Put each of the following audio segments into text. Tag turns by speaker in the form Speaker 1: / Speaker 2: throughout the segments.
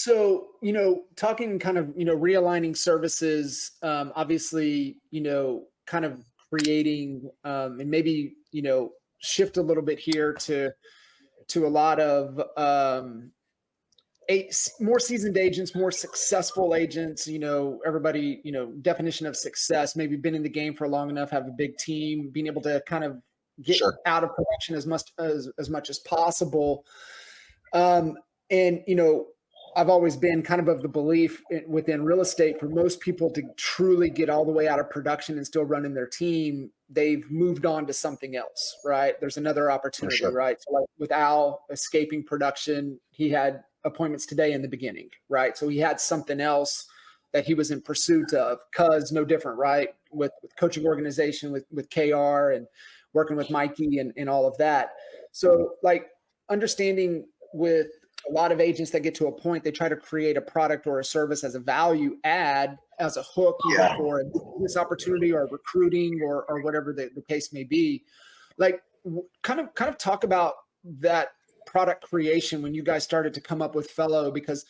Speaker 1: So, talking kind of, realigning services, obviously, kind of creating, and maybe, shift a little bit here to a lot of more seasoned agents, more successful agents. Everybody, definition of success, maybe been in the game for long enough, have a big team, being able to kind of get
Speaker 2: Sure.
Speaker 1: out of production as much as possible. And I've always been kind of the belief within real estate, for most people to truly get all the way out of production and still running their team, they've moved on to something else, right? There's another
Speaker 2: For
Speaker 1: opportunity,
Speaker 2: sure.
Speaker 1: right? So like with Al escaping production, he had appointments today in the beginning, right? So he had something else that he was in pursuit of. Cuz no different, right? With coaching organization, with KR and working with Mikey and all of that. So like understanding with a lot of agents that get to a point, they try to create a product or a service as a value add, as a hook, either
Speaker 2: Yeah.
Speaker 1: for a business opportunity or recruiting or whatever the case may be. Like kind of talk about that product creation when you guys started to come up with Fello, because,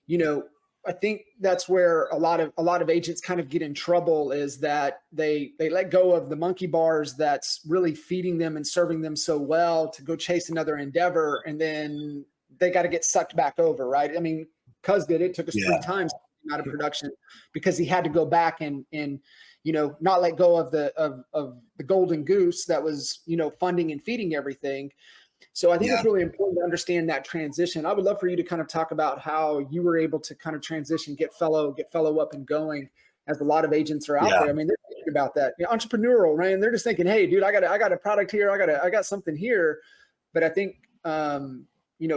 Speaker 1: you know, I think that's where a lot of agents kind of get in trouble, is that they let go of the monkey bars that's really feeding them and serving them so well to go chase another endeavor, and then they got to get sucked back over, right? I mean, Cuz did it. Took us three
Speaker 2: Yeah.
Speaker 1: times out of production because he had to go back and not let go of the golden goose that was funding and feeding everything. So I think
Speaker 2: Yeah.
Speaker 1: it's really important to understand that transition. I would love for you to kind of talk about how you were able to kind of transition, get Fello up and going, as a lot of agents are out
Speaker 2: Yeah.
Speaker 1: there. I mean, they're thinking about that, entrepreneurial, right? And they're just thinking, hey, dude, I got a product here. I got something here. But I think,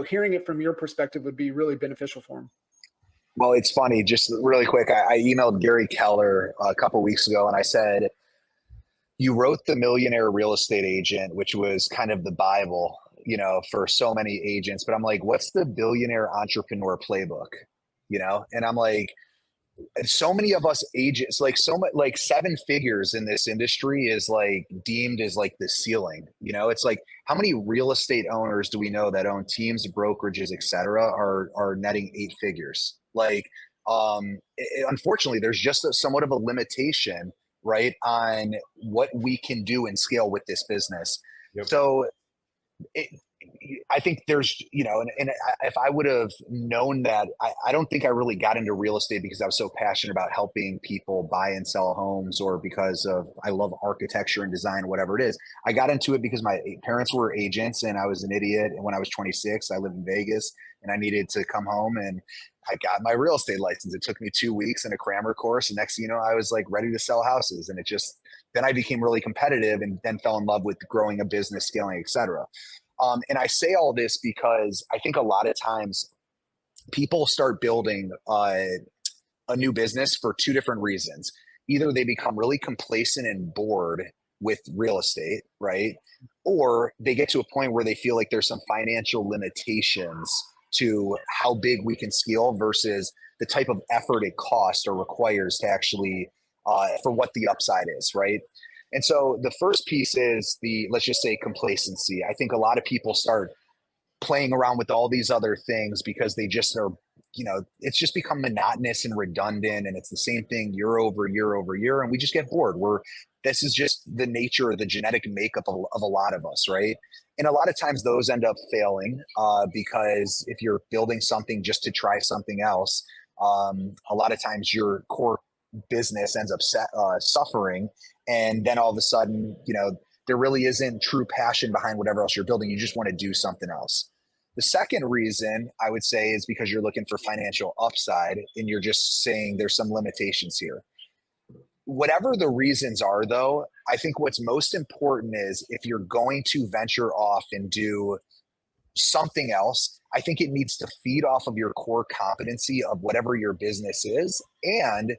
Speaker 1: hearing it from your perspective would be really beneficial for them.
Speaker 2: Well, it's funny, just really quick. I emailed Gary Keller a couple weeks ago and I said, you wrote The Millionaire Real Estate Agent, which was kind of the Bible, for so many agents. But I'm like, what's the billionaire entrepreneur playbook? And I'm like, so many of us agents, like so much, like seven figures in this industry is like deemed as like the ceiling. It's like, how many real estate owners do we know that own teams, brokerages, et cetera, are netting eight figures? Like, unfortunately, there's just somewhat of a limitation, right, on what we can do and scale with this business.
Speaker 3: Yep.
Speaker 2: So it, I think there's, and if I would have known that, I don't think I really got into real estate because I was so passionate about helping people buy and sell homes, or because of, I love architecture and design, whatever it is. I got into it because my parents were agents and I was an idiot. And when I was 26, I lived in Vegas and I needed to come home, and I got my real estate license. It took me 2 weeks and a grammar course. And next thing you know, I was like ready to sell houses. And then I became really competitive and then fell in love with growing a business, scaling, et cetera. And I say all this because I think a lot of times people start building a new business for two different reasons. Either they become really complacent and bored with real estate, right? Or they get to a point where they feel like there's some financial limitations to how big we can scale versus the type of effort it costs or requires to actually, for what the upside is, right? And so the first piece is let's just say, complacency. I think a lot of people start playing around with all these other things because they just are, it's just become monotonous and redundant, and it's the same thing year over year over year. And we just get bored. This is just the nature of the genetic makeup of a lot of us, right? And a lot of times those end up failing because if you're building something just to try something else, a lot of times your core business ends up suffering. And then all of a sudden, there really isn't true passion behind whatever else you're building. You just want to do something else. The second reason I would say is because you're looking for financial upside and you're just saying there's some limitations here. Whatever the reasons are, though, I think what's most important is if you're going to venture off and do something else, I think it needs to feed off of your core competency of whatever your business is, and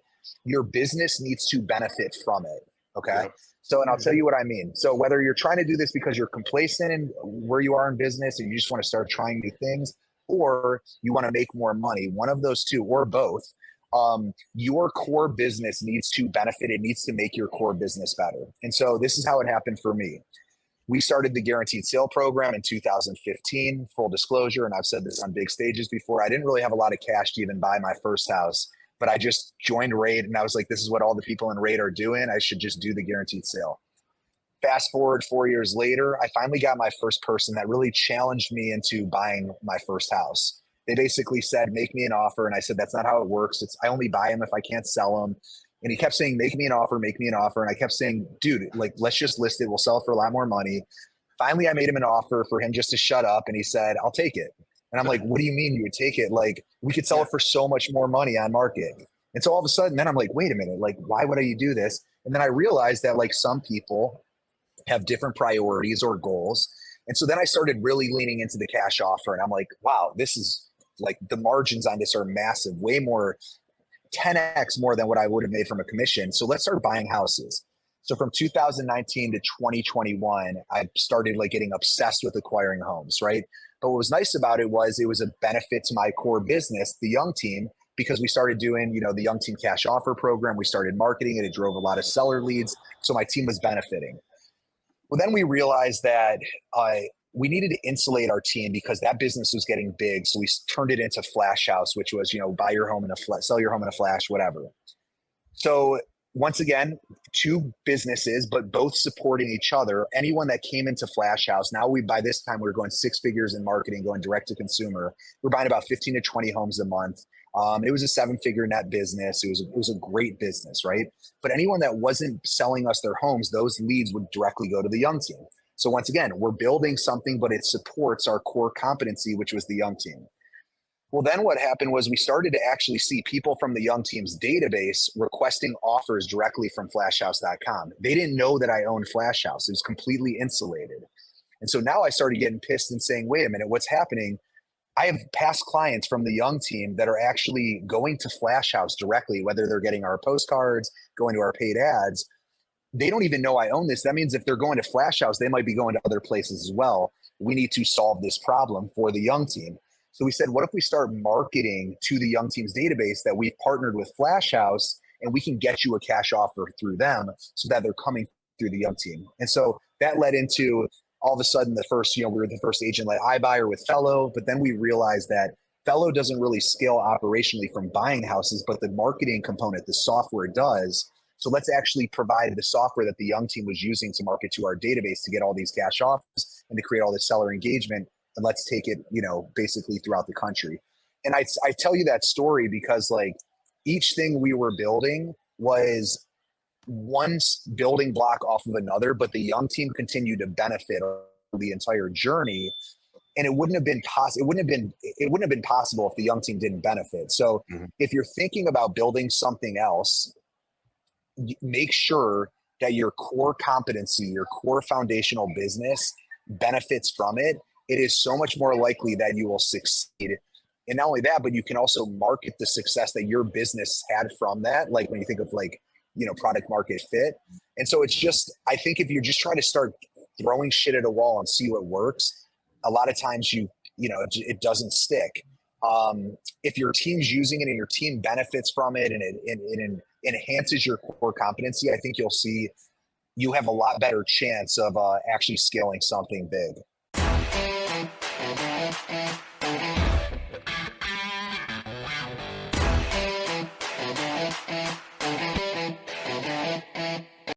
Speaker 2: your business needs to benefit from it. Okay.
Speaker 3: Yeah.
Speaker 2: So, and I'll tell you what I mean. So whether you're trying to do this because you're complacent in where you are in business and you just want to start trying new things, or you want to make more money, one of those two or both, your core business needs to benefit. It needs to make your core business better. And so this is how it happened for me. We started the guaranteed sale program in 2015, full disclosure. And I've said this on big stages before. I didn't really have a lot of cash to even buy my first house, but I just joined Raid and I was like, this is what all the people in Raid are doing. I should just do the guaranteed sale. Fast forward 4 years later, I finally got my first person that really challenged me into buying my first house. They basically said, make me an offer. And I said, that's not how it works. I only buy them if I can't sell them. And he kept saying, make me an offer, make me an offer. And I kept saying, dude, like, let's just list it. We'll sell it for a lot more money. Finally, I made him an offer for him just to shut up. And he said, I'll take it. And I'm like, what do you mean you would take it? Like, we could sell it for so much more money on market. And so all of a sudden, then I'm like, wait a minute, like, why would I do this? And then I realized that like some people have different priorities or goals. And so then I started really leaning into the cash offer. And I'm like, wow, this is like the margins on this are massive, way more, 10x more than what I would have made from a commission. So let's start buying houses. So from 2019 to 2021, I started like getting obsessed with acquiring homes, right? But what was nice about it was a benefit to my core business, the Young Team, because we started doing, the Young Team cash offer program. We started marketing it. It drove a lot of seller leads. So my team was benefiting. Well, then we realized that we needed to insulate our team because that business was getting big. So we turned it into Flash House, which was, buy your home in a flash, sell your home in a flash, whatever. So once again, two businesses, but both supporting each other. Anyone that came into Flash House, now by this time, we were going 6 figures in marketing, going direct to consumer. We're buying about 15 to 20 homes a month. It was a 7-figure net business. It was a great business, right? But anyone that wasn't selling us their homes, those leads would directly go to the Young Team. So once again, we're building something, but it supports our core competency, which was the Young Team. Well, then what happened was we started to actually see people from the Young Team's database requesting offers directly from flashhouse.com. They didn't know that I owned Flash House. It was completely insulated. And so now I started getting pissed and saying, wait a minute, what's happening? I have past clients from the Young Team that are actually going to Flash House directly, whether they're getting our postcards, going to our paid ads. They don't even know I own this. That means if they're going to Flash House, they might be going to other places as well. We need to solve this problem for the Young Team. So we said, what if we start marketing to the Young Team's database that we've partnered with Flash House and we can get you a cash offer through them so that they're coming through the Young Team. And so that led into all of a sudden the first, we were the first agent-led iBuyer with Fello, but then we realized that Fello doesn't really scale operationally from buying houses, but the marketing component, the software does. So let's actually provide the software that the Young Team was using to market to our database to get all these cash offers and to create all this seller engagement. And let's take it, basically throughout the country. And I tell you that story because like each thing we were building was one building block off of another, but the Young Team continued to benefit the entire journey. And it wouldn't have been possible. It wouldn't have been possible if the Young Team didn't benefit. So if you're thinking about building something else, make sure that your core competency, your core foundational business benefits from it. It is so much more likely that you will succeed. And not only that, but you can also market the success that your business had from that. Like when you think of like, product market fit. And so it's just, I think if you're just trying to start throwing shit at a wall and see what works, a lot of times it doesn't stick. If your team's using it and your team benefits from it and it enhances your core competency, I think you'll see you have a lot better chance of actually scaling something big.